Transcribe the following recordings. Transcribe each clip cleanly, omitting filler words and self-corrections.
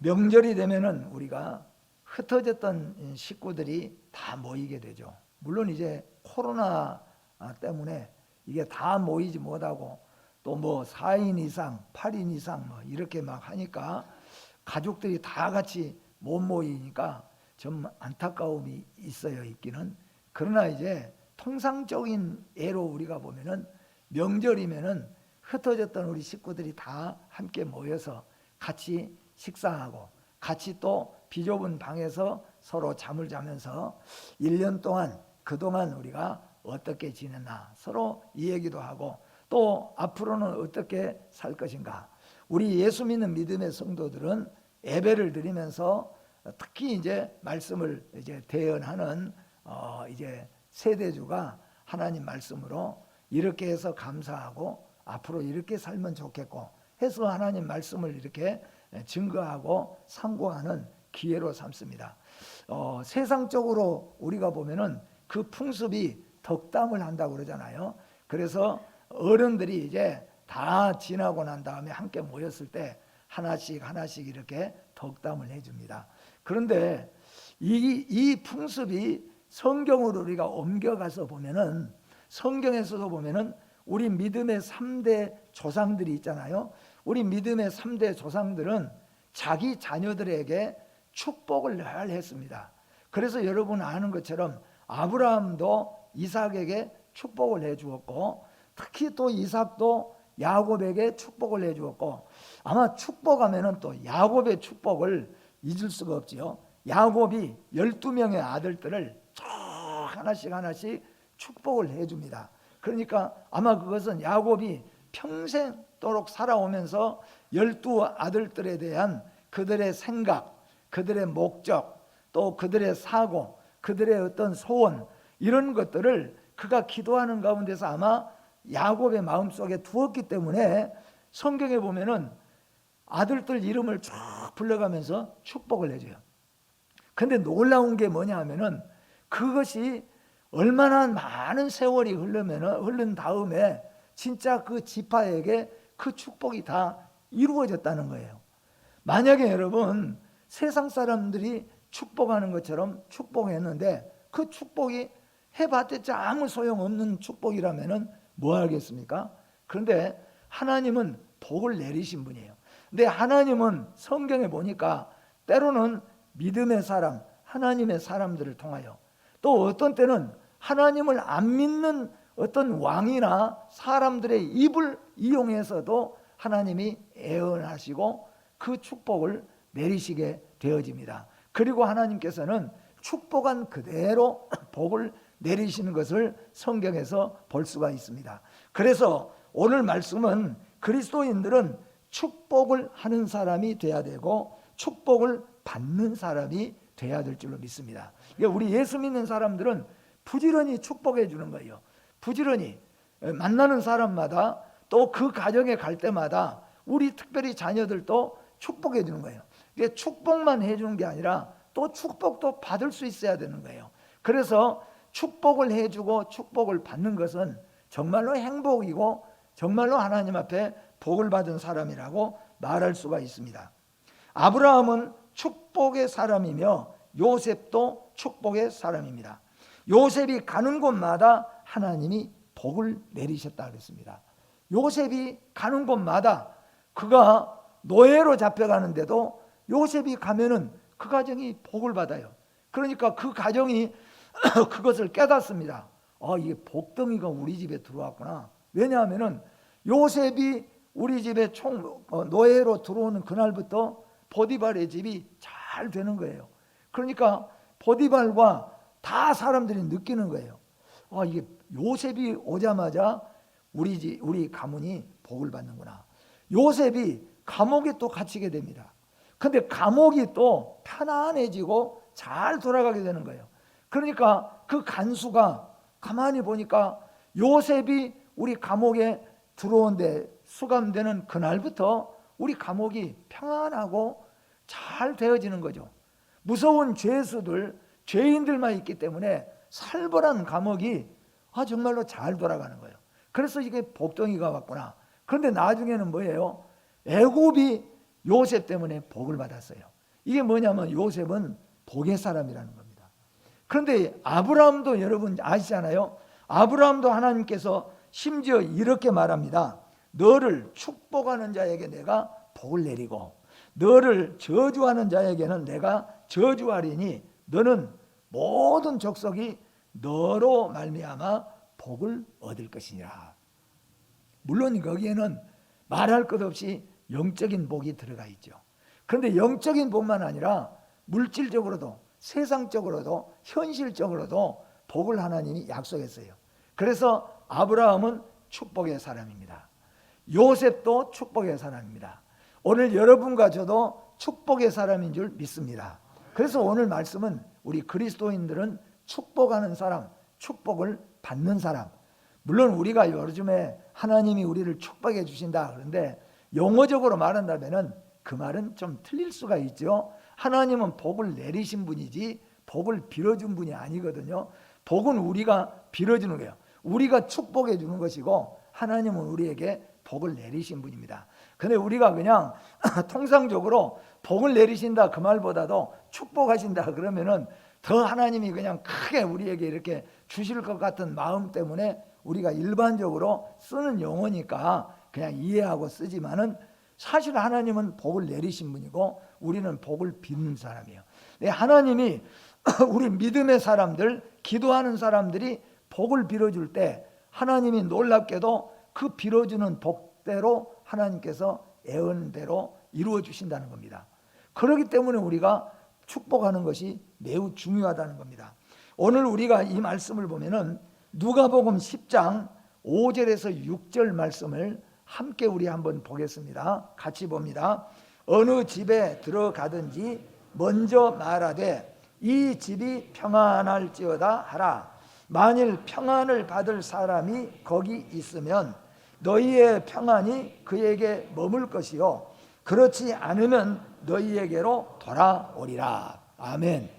명절이 되면은 우리가 흩어졌던 식구들이 다 모이게 되죠. 물론 이제 코로나 때문에 이게 다 모이지 못하고 또 뭐 4인 이상, 8인 이상 뭐 이렇게 막 하니까 가족들이 다 같이 못 모이니까 좀 안타까움이 있어요, 있기는. 그러나 이제 통상적인 예로 우리가 보면은 명절이면은 흩어졌던 우리 식구들이 다 함께 모여서 같이 식사하고 같이 또 비좁은 방에서 서로 잠을 자면서 1년 동안 그동안 우리가 어떻게 지냈나 서로 이 얘기도 하고 또 앞으로는 어떻게 살 것인가. 우리 예수 믿는 믿음의 성도들은 예배를 드리면서 특히 이제 말씀을 이제 대언하는 이제 세대주가 하나님 말씀으로 이렇게 해서 감사하고 앞으로 이렇게 살면 좋겠고 해서 하나님 말씀을 이렇게 증거하고 상고하는 기회로 삼습니다. 세상적으로 우리가 보면은 그 풍습이 덕담을 한다고 그러잖아요. 그래서 어른들이 이제 다 지나고 난 다음에 함께 모였을 때 하나씩 하나씩 이렇게 덕담을 해줍니다. 그런데 이 풍습이 성경으로 우리가 옮겨가서 보면은 성경에서도 보면은 우리 믿음의 3대 조상들이 있잖아요. 우리 믿음의 3대 조상들은 자기 자녀들에게 축복을 늘 했습니다. 그래서 여러분 아는 것처럼 아브라함도 이삭에게 축복을 해 주었고 특히 또 이삭도 야곱에게 축복을 해 주었고 아마 축복하면은 또 야곱의 축복을 잊을 수가 없지요. 야곱이 12명의 아들들을 쭉 하나씩 하나씩 축복을 해 줍니다. 그러니까 아마 그것은 야곱이 평생도록 살아오면서 12아들들에 대한 그들의 생각, 그들의 목적, 또 그들의 사고, 그들의 어떤 소원 이런 것들을 그가 기도하는 가운데서 아마 야곱의 마음속에 두었기 때문에 성경에 보면은 아들들 이름을 쭉 불러가면서 축복을 해줘요. 근데 놀라운 게 뭐냐 하면은 그것이 얼마나 많은 세월이 흐른 다음에 진짜 그 지파에게 그 축복이 다 이루어졌다는 거예요. 만약에 여러분 세상 사람들이 축복하는 것처럼 축복했는데 그 축복이 해봤자 아무 소용없는 축복이라면은 뭐 하겠습니까? 그런데 하나님은 복을 내리신 분이에요. 근데 하나님은 성경에 보니까 때로는 믿음의 사람, 하나님의 사람들을 통하여 또 어떤 때는 하나님을 안 믿는 어떤 왕이나 사람들의 입을 이용해서도 하나님이 애언하시고 그 축복을 내리시게 되어집니다. 그리고 하나님께서는 축복한 그대로 복을 내리시는 것을 성경에서 볼 수가 있습니다. 그래서 오늘 말씀은 그리스도인들은 축복을 하는 사람이 돼야 되고 축복을 받는 사람이 돼야 될 줄로 믿습니다. 우리 예수 믿는 사람들은 부지런히 축복해 주는 거예요. 부지런히 만나는 사람마다 또 그 가정에 갈 때마다 우리 특별히 자녀들도 축복해 주는 거예요. 이게 축복만 해주는 게 아니라 또 축복도 받을 수 있어야 되는 거예요. 그래서 축복을 해주고 축복을 받는 것은 정말로 행복이고 정말로 하나님 앞에 복을 받은 사람이라고 말할 수가 있습니다. 아브라함은 축복의 사람이며 요셉도 축복의 사람입니다. 요셉이 가는 곳마다 하나님이 복을 내리셨다 그랬습니다. 요셉이 가는 곳마다 그가 노예로 잡혀가는데도 요셉이 가면은 그 가정이 복을 받아요. 그러니까 그 가정이 그것을 깨닫습니다. 이게 복덩이가 우리 집에 들어왔구나. 왜냐하면은 요셉이 우리 집에 노예로 들어오는 그날부터 보디발의 집이 잘 되는 거예요. 그러니까 보디발과 다 사람들이 느끼는 거예요. 이게 요셉이 오자마자 우리 가문이 복을 받는구나. 요셉이 감옥에 또 갇히게 됩니다. 근데 감옥이 또 편안해지고 잘 돌아가게 되는 거예요. 그러니까 그 간수가 가만히 보니까 요셉이 우리 감옥에 들어온데 수감되는 그날부터 우리 감옥이 평안하고 잘 되어지는 거죠. 무서운 죄수들, 죄인들만 있기 때문에 살벌한 감옥이 정말로 잘 돌아가는 거예요. 그래서 이게 복덩이가 왔구나. 그런데 나중에는 뭐예요? 애굽이 요셉 때문에 복을 받았어요. 이게 뭐냐면 요셉은 복의 사람이라는 겁니다. 그런데 아브라함도 여러분 아시잖아요. 아브라함도 하나님께서 심지어 이렇게 말합니다. 너를 축복하는 자에게 내가 복을 내리고 너를 저주하는 자에게는 내가 저주하리니 너는 모든 족속이 너로 말미암아 복을 얻을 것이니라. 물론 거기에는 말할 것 없이 영적인 복이 들어가 있죠. 그런데 영적인 복만 아니라 물질적으로도 세상적으로도 현실적으로도 복을 하나님이 약속했어요. 그래서 아브라함은 축복의 사람입니다. 요셉도 축복의 사람입니다. 오늘 여러분과 저도 축복의 사람인 줄 믿습니다. 그래서 오늘 말씀은 우리 그리스도인들은 축복하는 사람, 축복을 받는 사람. 물론 우리가 요즘에 하나님이 우리를 축복해 주신다 그런데 용어적으로 말한다면 그 말은 좀 틀릴 수가 있죠. 하나님은 복을 내리신 분이지 복을 빌어준 분이 아니거든요. 복은 우리가 빌어주는 거예요. 우리가 축복해 주는 것이고 하나님은 우리에게 복을 내리신 분입니다. 근데 우리가 그냥 통상적으로 복을 내리신다 그 말보다도 축복하신다 그러면은 더 하나님이 그냥 크게 우리에게 이렇게 주실 것 같은 마음 때문에 우리가 일반적으로 쓰는 용어니까 그냥 이해하고 쓰지만은 사실 하나님은 복을 내리신 분이고 우리는 복을 빚는 사람이에요. 하나님이 우리 믿음의 사람들, 기도하는 사람들이 복을 빌어줄 때 하나님이 놀랍게도 그 빌어주는 복대로 하나님께서 애언 대로 이루어 주신다는 겁니다. 그렇기 때문에 우리가 축복하는 것이 매우 중요하다는 겁니다. 오늘 우리가 이 말씀을 보면은 누가복음 10장 5절에서 6절 말씀을 함께 우리 한번 보겠습니다. 같이 봅니다. 어느 집에 들어가든지 먼저 말하되 이 집이 평안할지어다 하라. 만일 평안을 받을 사람이 거기 있으면 너희의 평안이 그에게 머물 것이요 그렇지 않으면 너희에게로 돌아오리라. 아멘.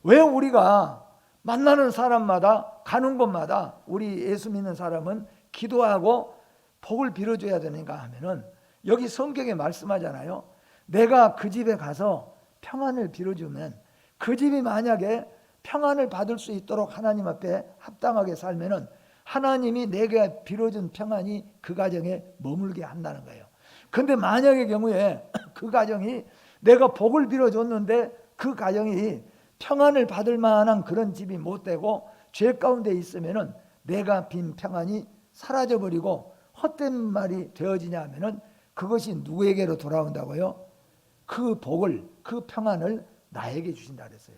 왜 우리가 만나는 사람마다 가는 곳마다 우리 예수 믿는 사람은 기도하고 복을 빌어줘야 되는가 하면은 여기 성경에 말씀하잖아요. 내가 그 집에 가서 평안을 빌어주면 그 집이 만약에 평안을 받을 수 있도록 하나님 앞에 합당하게 살면은 하나님이 내게 빌어준 평안이 그 가정에 머물게 한다는 거예요. 근데 만약의 경우에 그 가정이 내가 복을 빌어줬는데 그 가정이 평안을 받을 만한 그런 집이 못 되고 죄 가운데 있으면은 내가 빈 평안이 사라져버리고 헛된 말이 되어지냐 하면은 그것이 누구에게로 돌아온다고요? 그 복을, 그 평안을 나에게 주신다 그랬어요.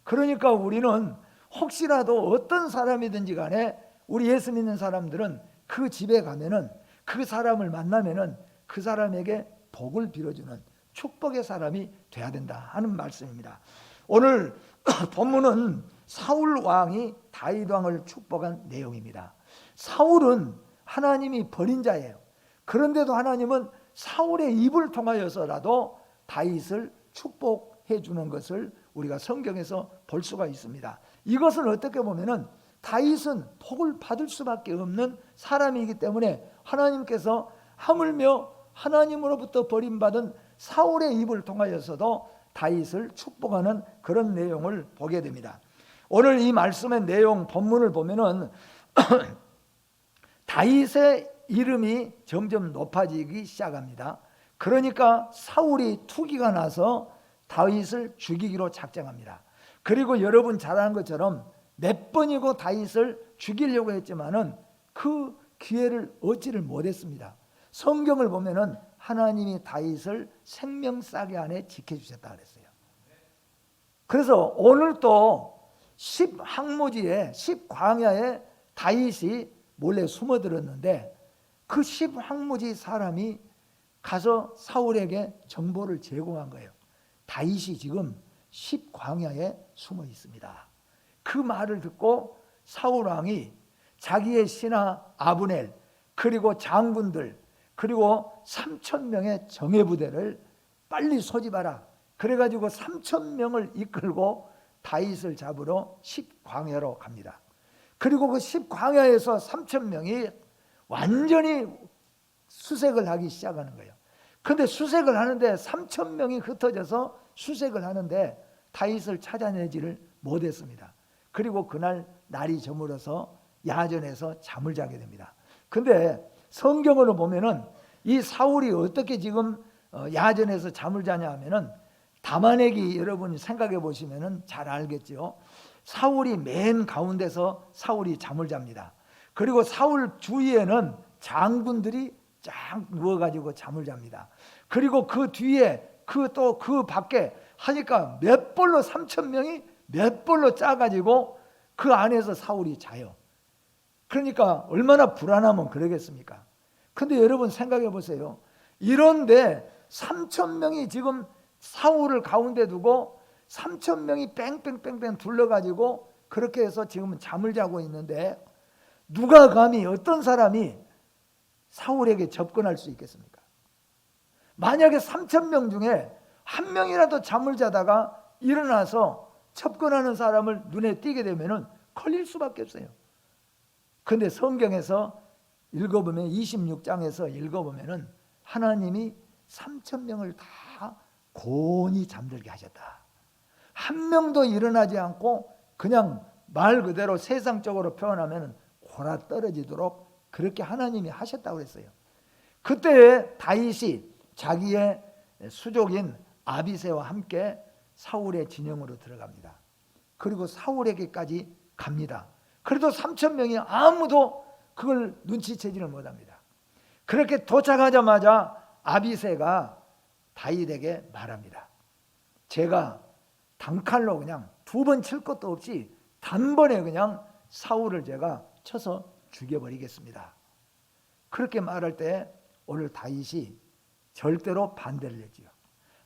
그러니까 우리는 혹시라도 어떤 사람이든지 간에 우리 예수 믿는 사람들은 그 집에 가면은 그 사람을 만나면은 그 사람에게 복을 빌어주는 축복의 사람이 돼야 된다 하는 말씀입니다. 오늘 본문은 사울 왕이 다윗 왕을 축복한 내용입니다. 사울은 하나님이 버린 자예요. 그런데도 하나님은 사울의 입을 통하여서라도 다윗을 축복해 주는 것을 우리가 성경에서 볼 수가 있습니다. 이것은 어떻게 보면은 다윗은 복을 받을 수밖에 없는 사람이기 때문에 하나님께서 하물며 하나님으로부터 버림받은 사울의 입을 통하여서도 다윗을 축복하는 그런 내용을 보게 됩니다. 오늘 이 말씀의 내용 본문을 보면은 다윗의 이름이 점점 높아지기 시작합니다. 그러니까 사울이 투기가 나서 다윗을 죽이기로 작정합니다. 그리고 여러분 잘 아는 것처럼 몇 번이고 다윗을 죽이려고 했지만은 그 기회를 얻지를 못했습니다. 성경을 보면은 하나님이 다윗을 생명싸개 안에 지켜주셨다 그랬어요. 그래서 오늘 또 10항모지에 10광야에 다윗이 몰래 숨어들었는데 그 10항모지 사람이 가서 사울에게 정보를 제공한 거예요. 다윗이 지금 10광야에 숨어 있습니다. 그 말을 듣고 사울 왕이 자기의 신하 아브넬 그리고 장군들 그리고 3,000명의 정예부대를 빨리 소집하라. 그래가지고 3,000명을 이끌고 다윗을 잡으러 10광야로 갑니다. 그리고 그 10광야에서 3,000명이 완전히 수색을 하기 시작하는 거예요. 근데 수색을 하는데 3천 명이 흩어져서 수색을 하는데 다윗을 찾아내지를 못했습니다. 그리고 그날 날이 저물어서 야전에서 잠을 자게 됩니다. 근데 성경으로 보면은 이 사울이 어떻게 지금 야전에서 잠을 자냐 하면은 다마네기 여러분이 생각해 보시면은 잘 알겠죠. 사울이 맨 가운데서 사울이 잠을 잡니다. 그리고 사울 주위에는 장군들이 쫙 누워가지고 잠을 잡니다. 그리고 그 뒤에 그 밖에 하니까 몇 벌로 3천 명이 몇 벌로 짜가지고 그 안에서 사울이 자요. 그러니까 얼마나 불안하면 그러겠습니까? 근데 여러분 생각해 보세요. 이런데 3천 명이 지금 사울을 가운데 두고 3천 명이 뺑뺑뺑뺑 둘러가지고 그렇게 해서 지금 잠을 자고 있는데 누가 감히 어떤 사람이 사울에게 접근할 수 있겠습니까? 만약에 3천 명 중에 한 명이라도 잠을 자다가 일어나서 접근하는 사람을 눈에 띄게 되면 걸릴 수밖에 없어요. 근데 성경에서 읽어보면 26장에서 읽어보면 하나님이 3천 명을 다 곤히 잠들게 하셨다. 한 명도 일어나지 않고 그냥 말 그대로 세상적으로 표현하면 골아 떨어지도록 그렇게 하나님이 하셨다고 그랬어요. 그때 다윗이 자기의 수족인 아비새와 함께 사울의 진영으로 들어갑니다. 그리고 사울에게까지 갑니다. 그래도 3천 명이 아무도 그걸 눈치채지를 못합니다. 그렇게 도착하자마자 아비새가 다윗에게 말합니다. 제가 단칼로 그냥 두 번 칠 것도 없이 단번에 그냥 사울을 제가 쳐서 죽여버리겠습니다. 그렇게 말할 때 오늘 다윗이 절대로 반대를 했지요.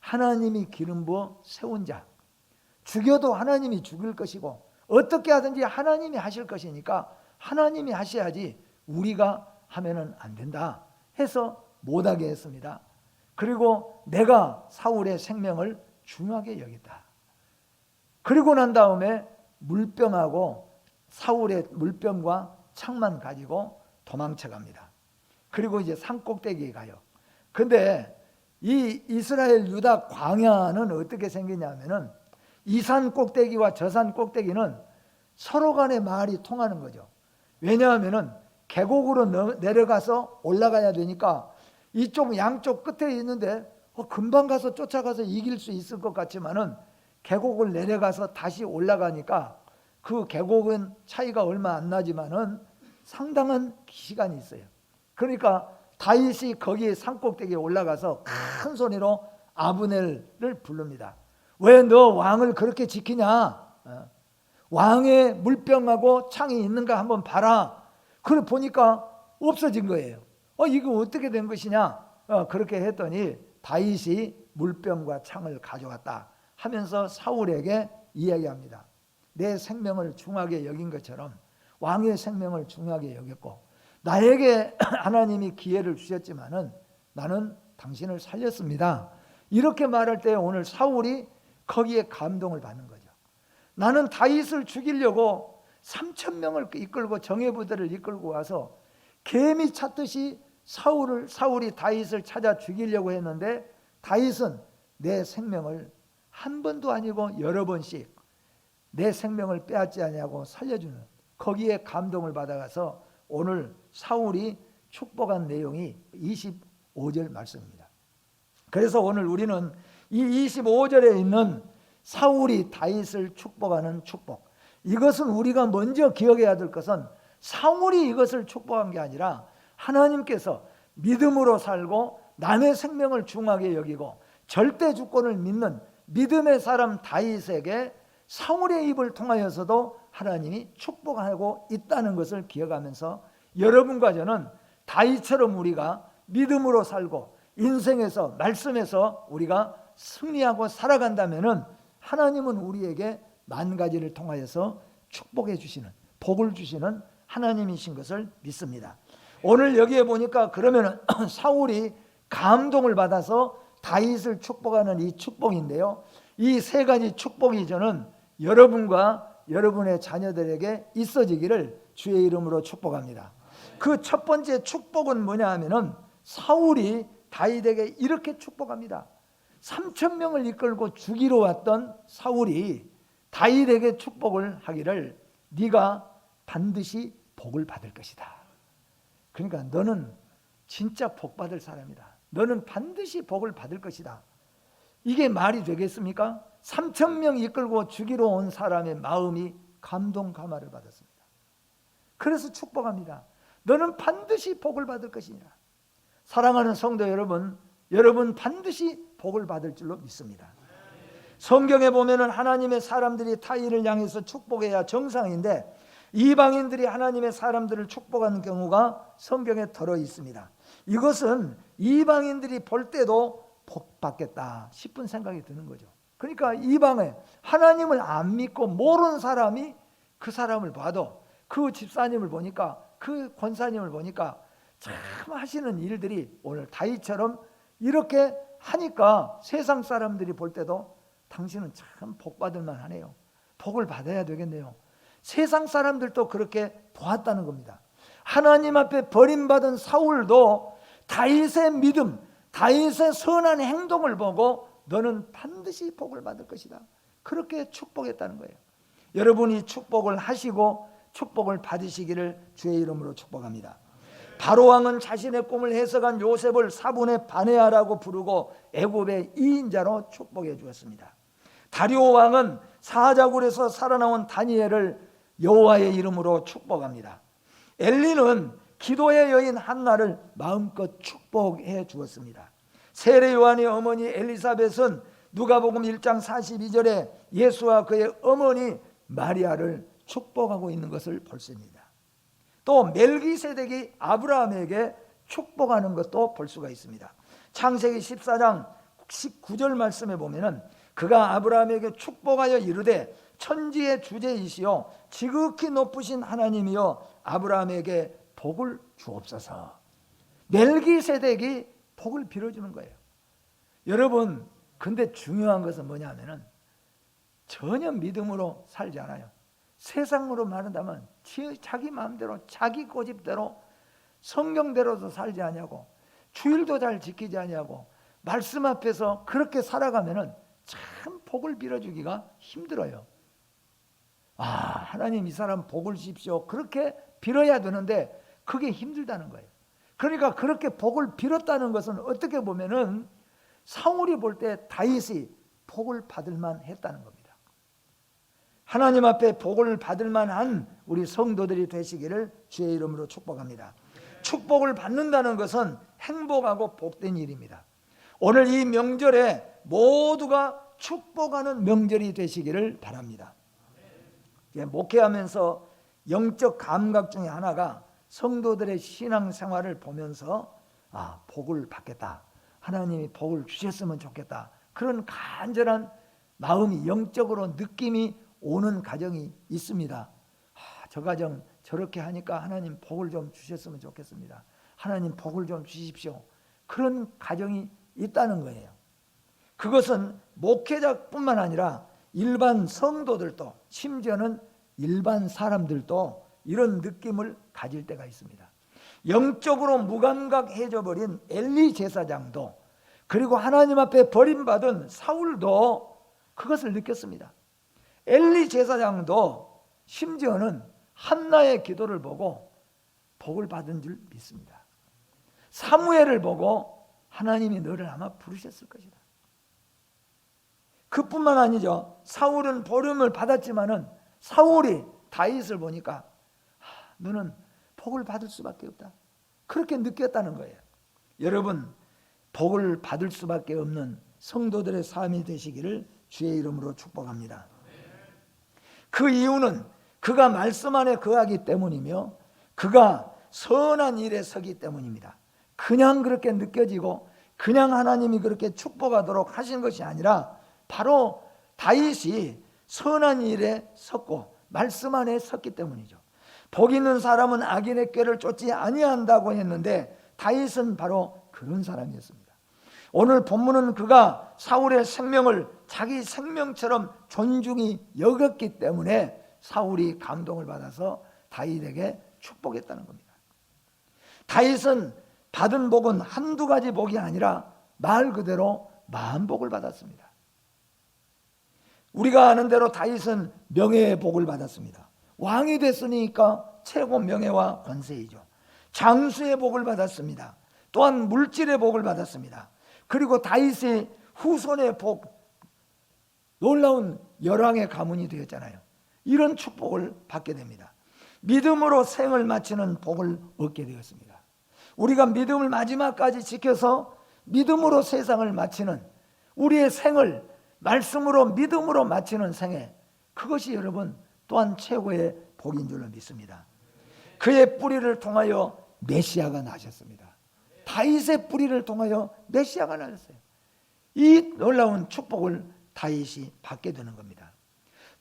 하나님이 기름 부어 세운 자, 죽여도 하나님이 죽일 것이고 어떻게 하든지 하나님이 하실 것이니까 하나님이 하셔야지 우리가 하면은 안 된다 해서 못하게 했습니다. 그리고 내가 사울의 생명을 중요하게 여겼다. 그리고 난 다음에 물병하고 사울의 물병과 창만 가지고 도망쳐 갑니다. 그리고 이제 산 꼭대기에 가요. 근데 이 이스라엘 유다 광야는 어떻게 생기냐면은 이 산 꼭대기와 저 산 꼭대기는 서로 간의 말이 통하는 거죠. 왜냐하면은 계곡으로 내려가서 올라가야 되니까 이쪽 양쪽 끝에 있는데 금방 가서 쫓아가서 이길 수 있을 것 같지만은 계곡을 내려가서 다시 올라가니까 그 계곡은 차이가 얼마 안 나지만은 상당한 시간이 있어요. 그러니까 다윗이 거기 산꼭대기에 올라가서 큰 소리로 아브넬을 부릅니다. 왜 너 왕을 그렇게 지키냐? 왕의 물병하고 창이 있는가 한번 봐라. 그래 보니까 없어진 거예요. 이거 어떻게 된 것이냐? 그렇게 했더니 다윗이 물병과 창을 가져왔다 하면서 사울에게 이야기합니다. 내 생명을 중하게 여긴 것처럼 왕의 생명을 중하게 여겼고 나에게 하나님이 기회를 주셨지만은 나는 당신을 살렸습니다. 이렇게 말할 때 오늘 사울이 거기에 감동을 받는 거죠. 나는 다윗을 죽이려고 3천 명을 이끌고 정예부대를 이끌고 와서 개미 찾듯이 사울이 다윗을 찾아 죽이려고 했는데 다윗은 내 생명을 한 번도 아니고 여러 번씩 내 생명을 빼앗지 아니하고 살려주는 거기에 감동을 받아가서 오늘 사울이 축복한 내용이 25절 말씀입니다. 그래서 오늘 우리는 이 25절에 있는 사울이 다윗을 축복하는 축복, 이것은 우리가 먼저 기억해야 될 것은 사울이 이것을 축복한 게 아니라 하나님께서 믿음으로 살고 남의 생명을 중하게 여기고 절대 주권을 믿는 믿음의 사람 다윗에게 사울의 입을 통하여서도 하나님이 축복하고 있다는 것을 기억하면서 여러분과 저는 다윗처럼 우리가 믿음으로 살고 인생에서 말씀에서 우리가 승리하고 살아간다면은 하나님은 우리에게 만 가지를 통하여서 축복해 주시는, 복을 주시는 하나님이신 것을 믿습니다. 오늘 여기에 보니까 그러면은 사울이 감동을 받아서 다윗을 축복하는 이 축복인데요, 이 세 가지 축복이 저는 여러분과 여러분의 자녀들에게 있어지기를 주의 이름으로 축복합니다. 그 첫 번째 축복은 뭐냐 하면은 사울이 다윗에게 이렇게 축복합니다. 3,000명을 이끌고 죽이러 왔던 사울이 다윗에게 축복을 하기를 네가 반드시 복을 받을 것이다. 그러니까 너는 진짜 복 받을 사람이다. 너는 반드시 복을 받을 것이다. 이게 말이 되겠습니까? 3,000명 이끌고 죽이러 온 사람의 마음이 감동 감화를 받았습니다. 그래서 축복합니다. 너는 반드시 복을 받을 것이니라. 사랑하는 성도 여러분, 여러분 반드시 복을 받을 줄로 믿습니다. 성경에 보면은 하나님의 사람들이 타인을 향해서 축복해야 정상인데 이방인들이 하나님의 사람들을 축복하는 경우가 성경에 들어 있습니다. 이것은 이방인들이 볼 때도 복 받겠다 싶은 생각이 드는 거죠. 그러니까 이방에 하나님을 안 믿고 모르는 사람이 그 사람을 봐도 그 집사님을 보니까 그 권사님을 보니까 참 하시는 일들이 오늘 다윗처럼 이렇게 하니까 세상 사람들이 볼 때도 당신은 참 복 받을 만하네요. 복을 받아야 되겠네요. 세상 사람들도 그렇게 보았다는 겁니다. 하나님 앞에 버림받은 사울도 다윗의 믿음, 다윗의 선한 행동을 보고 너는 반드시 복을 받을 것이다. 그렇게 축복했다는 거예요. 여러분이 축복을 하시고 축복을 받으시기를 주의 이름으로 축복합니다. 바로왕은 자신의 꿈을 해석한 요셉을 사분의 바네아라고 부르고 애굽의 2인자로 축복해 주었습니다. 다리오 왕은 사자굴에서 살아나온 다니엘을 여호와의 이름으로 축복합니다. 엘리는 기도의 여인 한나를 마음껏 축복해 주었습니다. 세례 요한의 어머니 엘리사벳은 누가복음 1장 42절에 예수와 그의 어머니 마리아를 축복하고 있는 것을 볼 수 있습니다. 또 멜기세덱이 아브라함에게 축복하는 것도 볼 수가 있습니다. 창세기 14장 19절 말씀에 보면은 그가 아브라함에게 축복하여 이르되 천지의 주제이시여 지극히 높으신 하나님이여 아브라함에게 복을 주옵소서. 멜기세덱이 복을 빌어주는 거예요. 여러분, 근데 중요한 것은 뭐냐면은 전혀 믿음으로 살지 않아요. 세상으로 말한다면 자기 마음대로 자기 고집대로 성경대로도 살지 않냐고, 주일도 잘 지키지 않냐고, 말씀 앞에서 그렇게 살아가면은 참 복을 빌어주기가 힘들어요. 하나님 이 사람 복을 주십시오 그렇게 빌어야 되는데 그게 힘들다는 거예요. 그러니까 그렇게 복을 빌었다는 것은 어떻게 보면은 사울이 볼 때 다윗이 복을 받을 만했다는 겁니다. 하나님 앞에 복을 받을 만한 우리 성도들이 되시기를 주의 이름으로 축복합니다. 축복을 받는다는 것은 행복하고 복된 일입니다. 오늘 이 명절에 모두가 축복하는 명절이 되시기를 바랍니다. 목회하면서 영적 감각 중에 하나가 성도들의 신앙생활을 보면서 복을 받겠다, 하나님이 복을 주셨으면 좋겠다, 그런 간절한 마음이 영적으로 느낌이 오는 가정이 있습니다. 저 가정 저렇게 하니까 하나님 복을 좀 주셨으면 좋겠습니다. 하나님 복을 좀 주십시오. 그런 가정이 있다는 거예요. 그것은 목회자뿐만 아니라 일반 성도들도, 심지어는 일반 사람들도 이런 느낌을 가질 때가 있습니다. 영적으로 무감각해져 버린 엘리 제사장도, 그리고 하나님 앞에 버림받은 사울도 그것을 느꼈습니다. 엘리 제사장도 심지어는 한나의 기도를 보고 복을 받은 줄 믿습니다. 사무엘을 보고 하나님이 너를 아마 부르셨을 것이다. 그뿐만 아니죠. 사울은 버림을 받았지만은 사울이 다윗을 보니까 너는 복을 받을 수밖에 없다, 그렇게 느꼈다는 거예요. 여러분, 복을 받을 수밖에 없는 성도들의 삶이 되시기를 주의 이름으로 축복합니다. 그 이유는 그가 말씀 안에 거하기 때문이며 그가 선한 일에 서기 때문입니다. 그냥 그렇게 느껴지고 그냥 하나님이 그렇게 축복하도록 하신 것이 아니라 바로 다윗이 선한 일에 섰고 말씀 안에 섰기 때문이죠. 복 있는 사람은 악인의 꾀를 쫓지 아니한다고 했는데 다윗은 바로 그런 사람이었습니다. 오늘 본문은 그가 사울의 생명을 자기 생명처럼 존중히 여겼기 때문에 사울이 감동을 받아서 다윗에게 축복했다는 겁니다. 다윗은 받은 복은 한두 가지 복이 아니라 말 그대로 만복을 받았습니다. 우리가 아는 대로 다윗은 명예의 복을 받았습니다. 왕이 됐으니까 최고 명예와 권세이죠. 장수의 복을 받았습니다. 또한 물질의 복을 받았습니다. 그리고 다윗의 후손의 복, 놀라운 열왕의 가문이 되었잖아요. 이런 축복을 받게 됩니다. 믿음으로 생을 마치는 복을 얻게 되었습니다. 우리가 믿음을 마지막까지 지켜서 믿음으로 세상을 마치는 우리의 생을 말씀으로 믿음으로 마치는 생애, 그것이 여러분 또한 최고의 복인 줄로 믿습니다. 그의 뿌리를 통하여 메시아가 나셨습니다. 다윗의 뿌리를 통하여 메시아가 나셨어요. 이 놀라운 축복을 다윗이 받게 되는 겁니다.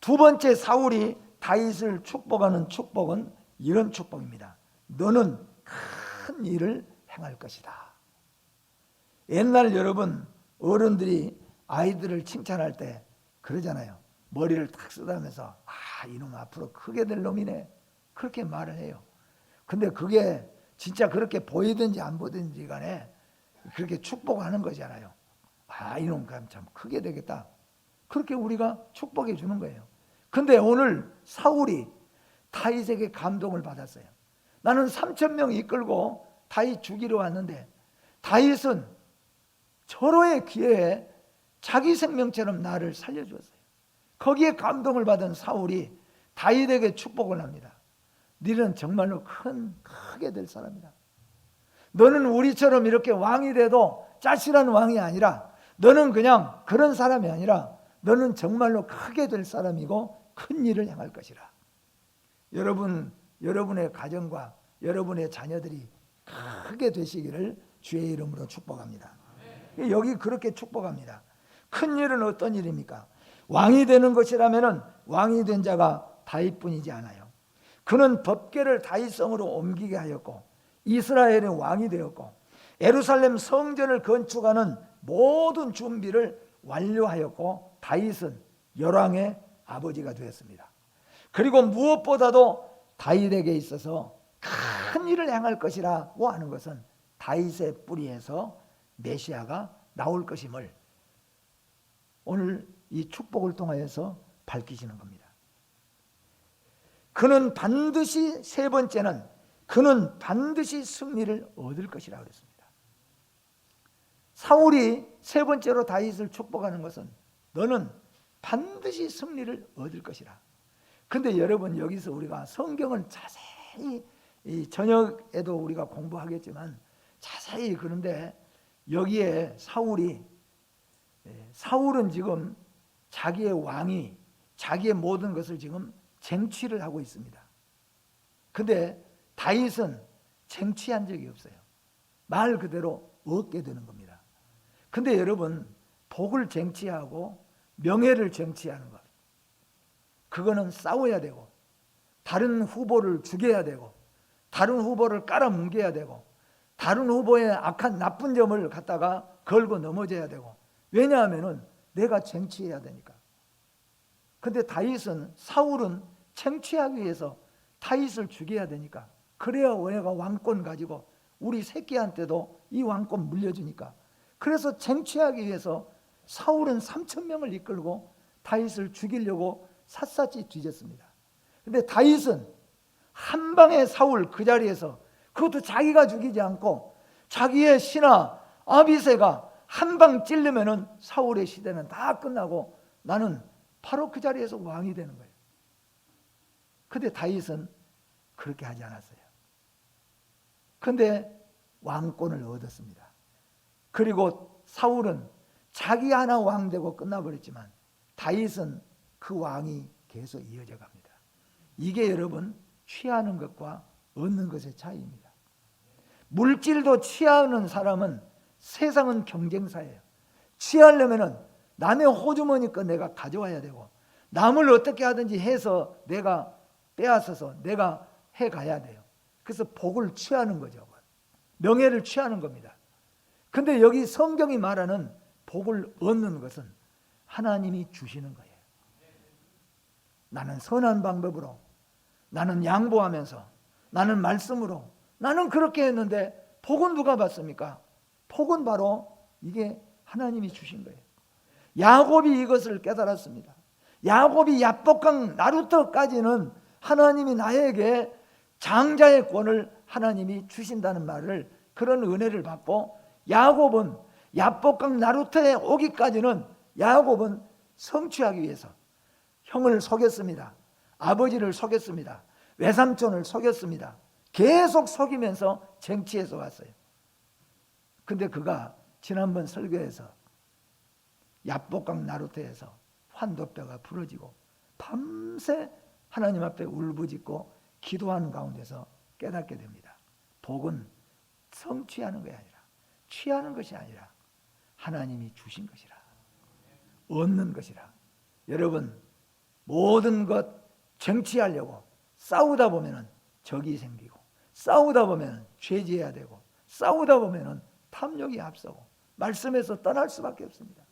두 번째, 사울이 다윗을 축복하는 축복은 이런 축복입니다. 너는 큰 일을 행할 것이다. 옛날 여러분 어른들이 아이들을 칭찬할 때 그러잖아요. 머리를 탁 쓰다면서 이놈 앞으로 크게 될 놈이네, 그렇게 말을 해요. 근데 그게 진짜 그렇게 보이든지 안 보이든지 간에 그렇게 축복하는 거잖아요. 이놈 참 크게 되겠다, 그렇게 우리가 축복해 주는 거예요. 근데 오늘 사울이 다윗에게 감동을 받았어요. 나는 3,000명 이끌고 다윗 죽이러 왔는데 다윗은 절호의 기회에 자기 생명처럼 나를 살려주었어요. 거기에 감동을 받은 사울이 다윗에게 축복을 합니다. 너는 정말로 크게 될 사람이다. 너는 우리처럼 이렇게 왕이 돼도 짜실한 왕이 아니라, 너는 그냥 그런 사람이 아니라 너는 정말로 크게 될 사람이고 큰 일을 행할 것이라. 여러분의 가정과 여러분의 자녀들이 크게 되시기를 주의 이름으로 축복합니다. 여기 그렇게 축복합니다. 큰 일은 어떤 일입니까? 왕이 되는 것이라면 왕이 된 자가 다윗뿐이지 않아요. 그는 법궤를 다윗성으로 옮기게 하였고 이스라엘의 왕이 되었고 예루살렘 성전을 건축하는 모든 준비를 완료하였고 다윗은 열왕의 아버지가 되었습니다. 그리고 무엇보다도 다윗에게 있어서 큰 일을 행할 것이라고 하는 것은 다윗의 뿌리에서 메시아가 나올 것임을 오늘 이 축복을 통하여서 밝히시는 겁니다. 그는 반드시, 세 번째는 그는 반드시 승리를 얻을 것이라고 그랬습니다. 사울이 세 번째로 다윗을 축복하는 것은 너는 반드시 승리를 얻을 것이라. 근데 여러분, 여기서 우리가 성경을 자세히 저녁에도 우리가 공부하겠지만 자세히, 그런데 여기에 사울은 지금 자기의 왕이 자기의 모든 것을 지금 쟁취를 하고 있습니다. 근데 다윗은 쟁취한 적이 없어요. 말 그대로 얻게 되는 겁니다. 근데 여러분, 복을 쟁취하고 명예를 쟁취하는 것, 그거는 싸워야 되고 다른 후보를 죽여야 되고 다른 후보를 깔아뭉개야 되고 다른 후보의 악한 나쁜 점을 갖다가 걸고 넘어져야 되고, 왜냐하면 내가 쟁취해야 되니까. 근데 사울은 쟁취하기 위해서 다윗을 죽여야 되니까, 그래야 내가 왕권 가지고 우리 새끼한테도 이 왕권 물려주니까, 그래서 쟁취하기 위해서 사울은 3,000명을 이끌고 다윗을 죽이려고 샅샅이 뒤졌습니다. 근데 다윗은 한 방에 사울 그 자리에서, 그것도 자기가 죽이지 않고 자기의 신하 아비새가 한 방 찔르면은 사울의 시대는 다 끝나고 나는 바로 그 자리에서 왕이 되는 거예요. 근데 다윗은 그렇게 하지 않았어요. 근데 왕권을 얻었습니다. 그리고 사울은 자기 하나 왕 되고 끝나버렸지만 다윗은 그 왕이 계속 이어져 갑니다. 이게 여러분, 취하는 것과 얻는 것의 차이입니다. 물질도 취하는 사람은, 세상은 경쟁사예요. 취하려면은 남의 호주머니 거 내가 가져와야 되고 남을 어떻게 하든지 해서 내가 빼앗아서 내가 해가야 돼요. 그래서 복을 취하는 거죠. 명예를 취하는 겁니다. 근데 여기 성경이 말하는 복을 얻는 것은 하나님이 주시는 거예요. 나는 선한 방법으로, 나는 양보하면서, 나는 말씀으로, 나는 그렇게 했는데 복은 누가 받습니까? 복은 바로 이게 하나님이 주신 거예요. 야곱이 이것을 깨달았습니다. 야곱이 야복강 나루터까지는 하나님이 나에게 장자의 권을 하나님이 주신다는 말을, 그런 은혜를 받고, 야곱은 야복강 나루터에 오기까지는 야곱은 성취하기 위해서 형을 속였습니다. 아버지를 속였습니다. 외삼촌을 속였습니다. 계속 속이면서 쟁취해서 왔어요. 근데 그가 지난번 설교에서 야복강 나루터에서 환도뼈가 부러지고 밤새 하나님 앞에 울부짖고 기도하는 가운데서 깨닫게 됩니다. 복은 성취하는 것이 아니라, 취하는 것이 아니라 하나님이 주신 것이라, 얻는 것이라. 여러분, 모든 것 쟁취하려고 싸우다 보면은 적이 생기고, 싸우다 보면은 죄지어야 되고, 싸우다 보면은 탐욕이 앞서고 말씀에서 떠날 수밖에 없습니다.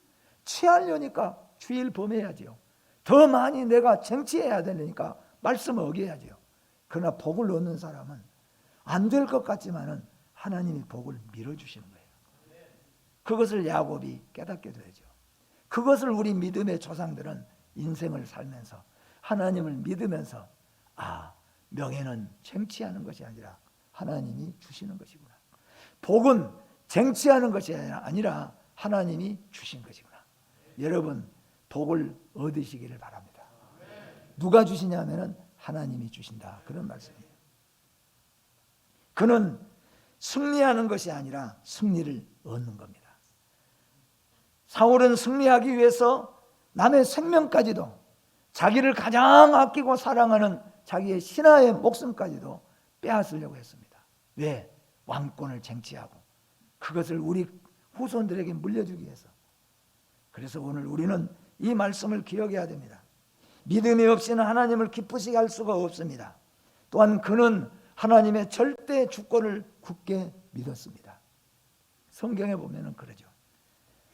취하려니까 주일 범해야지요. 더 많이 내가 쟁취해야 되니까 말씀을 어겨야지요. 그러나 복을 얻는 사람은 안 될 것 같지만은 하나님이 복을 밀어주시는 거예요. 그것을 야곱이 깨닫게 되죠. 그것을 우리 믿음의 조상들은 인생을 살면서 하나님을 믿으면서, 아, 명예는 쟁취하는 것이 아니라 하나님이 주시는 것이구나. 복은 쟁취하는 것이 아니라 하나님이 주신 것이구나. 여러분, 복을 얻으시기를 바랍니다. 누가 주시냐면은 하나님이 주신다, 그런 말씀이에요. 그는 승리하는 것이 아니라 승리를 얻는 겁니다. 사울은 승리하기 위해서 남의 생명까지도, 자기를 가장 아끼고 사랑하는 자기의 신하의 목숨까지도 빼앗으려고 했습니다. 왜? 왕권을 쟁취하고 그것을 우리 후손들에게 물려주기 위해서. 그래서 오늘 우리는 이 말씀을 기억해야 됩니다. 믿음이 없이는 하나님을 기쁘시게 할 수가 없습니다. 또한 그는 하나님의 절대 주권을 굳게 믿었습니다. 성경에 보면은 그러죠.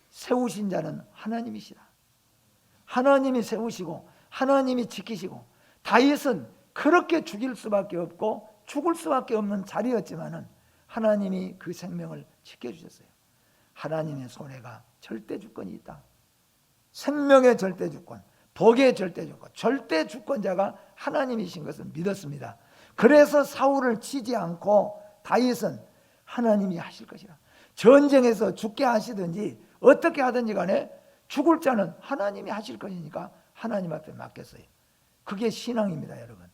세우신 자는 하나님이시라. 하나님이 세우시고 하나님이 지키시고, 다윗은 그렇게 죽일 수밖에 없고 죽을 수밖에 없는 자리였지만은 하나님이 그 생명을 지켜주셨어요. 하나님의 손에가 절대 주권이 있다. 생명의 절대 주권, 복의 절대 주권, 절대 주권자가 하나님이신 것을 믿었습니다. 그래서 사울을 치지 않고 다윗은 하나님이 하실 것이라. 전쟁에서 죽게 하시든지 어떻게 하든지 간에 죽을 자는 하나님이 하실 것이니까 하나님 앞에 맡겼어요. 그게 신앙입니다, 여러분.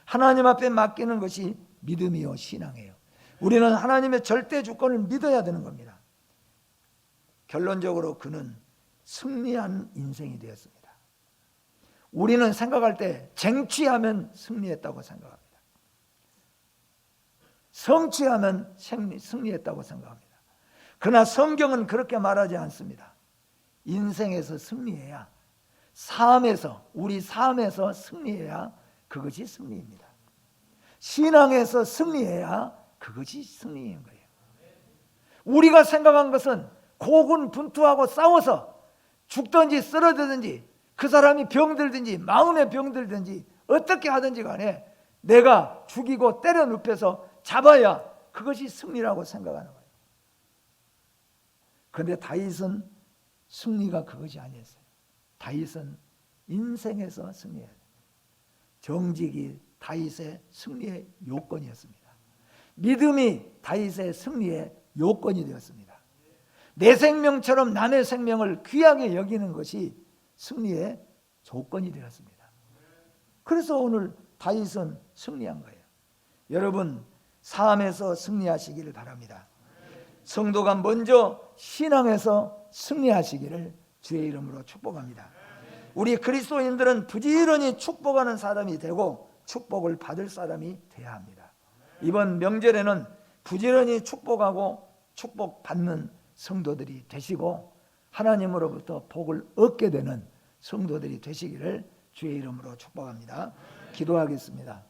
하나님 앞에 맡기는 것이 믿음이요 신앙이에요. 우리는 하나님의 절대 주권을 믿어야 되는 겁니다. 결론적으로 그는 승리한 인생이 되었습니다. 우리는 생각할 때 쟁취하면 승리했다고 생각합니다. 성취하면 승리했다고 생각합니다. 그러나 성경은 그렇게 말하지 않습니다. 인생에서 승리해야, 삶에서, 우리 삶에서 승리해야 그것이 승리입니다. 신앙에서 승리해야 그것이 승리인 거예요. 우리가 생각한 것은 고군분투하고 싸워서 죽든지 쓰러지든지, 그 사람이 병들든지 마음에 병들든지 어떻게 하든지 간에 내가 죽이고 때려 눕혀서 잡아야 그것이 승리라고 생각하는 거예요. 그런데 다윗은 승리가 그것이 아니었어요. 다윗은 인생에서 승리해야 돼요. 정직이 다윗의 승리의 요건이었습니다. 믿음이 다윗의 승리의 요건이 되었습니다. 내 생명처럼 남의 생명을 귀하게 여기는 것이 승리의 조건이 되었습니다. 그래서 오늘 다윗은 승리한 거예요. 여러분, 삶에서 승리하시기를 바랍니다. 성도가 먼저 신앙에서 승리하시기를 주의 이름으로 축복합니다. 우리 그리스도인들은 부지런히 축복하는 사람이 되고 축복을 받을 사람이 되어야 합니다. 이번 명절에는 부지런히 축복하고 축복받는 성도들이 되시고 하나님으로부터 복을 얻게 되는 성도들이 되시기를 주의 이름으로 축복합니다. 기도하겠습니다.